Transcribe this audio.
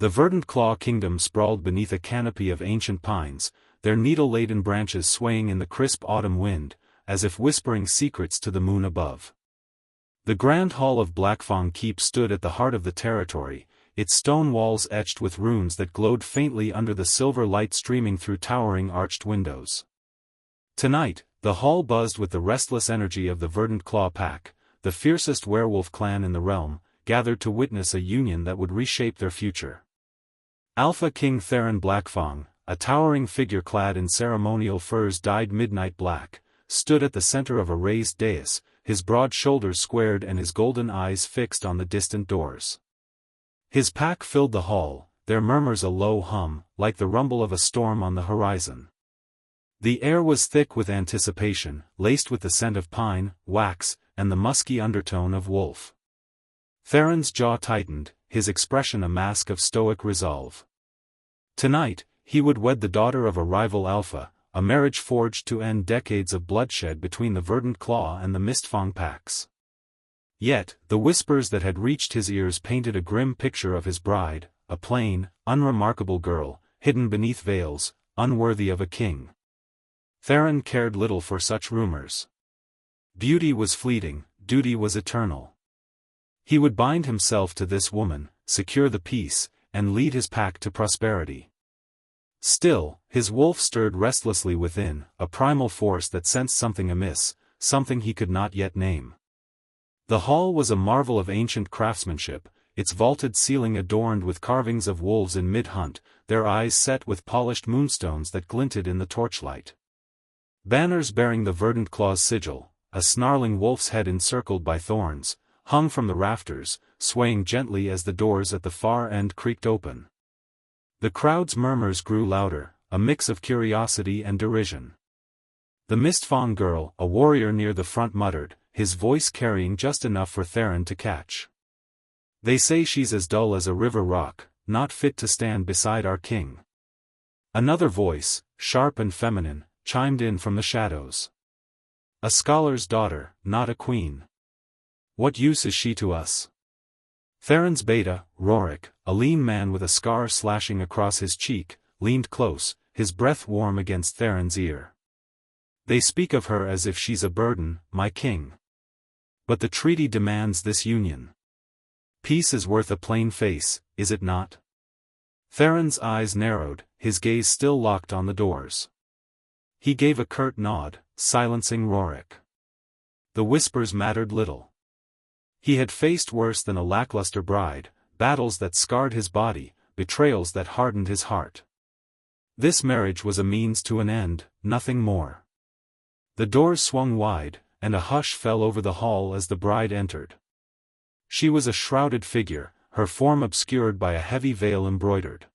The Verdant Claw Kingdom sprawled beneath a canopy of ancient pines, their needle-laden branches swaying in the crisp autumn wind, as if whispering secrets to the moon above. The Grand Hall of Blackfang Keep stood at the heart of the territory, its stone walls etched with runes that glowed faintly under the silver light streaming through towering arched windows. Tonight, the hall buzzed with the restless energy of the Verdant Claw Pack, the fiercest werewolf clan in the realm, gathered to witness a union that would reshape their future. Alpha King Theron Blackfang, a towering figure clad in ceremonial furs dyed midnight black, stood at the center of a raised dais, his broad shoulders squared and his golden eyes fixed on the distant doors. His pack filled the hall, their murmurs a low hum, like the rumble of a storm on the horizon. The air was thick with anticipation, laced with the scent of pine, wax, and the musky undertone of wolf. Theron's jaw tightened, his expression a mask of stoic resolve. Tonight, he would wed the daughter of a rival Alpha, a marriage forged to end decades of bloodshed between the Verdant Claw and the Mistfang packs. Yet, the whispers that had reached his ears painted a grim picture of his bride, a plain, unremarkable girl, hidden beneath veils, unworthy of a king. Theron cared little for such rumors. Beauty was fleeting, duty was eternal. He would bind himself to this woman, secure the peace, and lead his pack to prosperity. Still, his wolf stirred restlessly within, a primal force that sensed something amiss, something he could not yet name. The hall was a marvel of ancient craftsmanship, its vaulted ceiling adorned with carvings of wolves in mid-hunt, their eyes set with polished moonstones that glinted in the torchlight. Banners bearing the Verdant Claw's sigil, a snarling wolf's head encircled by thorns, hung from the rafters, swaying gently as the doors at the far end creaked open. The crowd's murmurs grew louder, a mix of curiosity and derision. The Mistfang girl, a warrior near the front muttered, his voice carrying just enough for Theron to catch. They say she's as dull as a river rock, not fit to stand beside our king. Another voice, sharp and feminine, chimed in from the shadows. A scholar's daughter, not a queen. What use is she to us? Theron's beta, Rorik, a lean man with a scar slashing across his cheek, leaned close, his breath warm against Theron's ear. They speak of her as if she's a burden, my king. But the treaty demands this union. Peace is worth a plain face, is it not? Theron's eyes narrowed, his gaze still locked on the doors. He gave a curt nod, silencing Rorik. The whispers mattered little. He had faced worse than a lackluster bride, battles that scarred his body, betrayals that hardened his heart. This marriage was a means to an end, nothing more. The doors swung wide, and a hush fell over the hall as the bride entered. She was a shrouded figure, her form obscured by a heavy veil embroidered.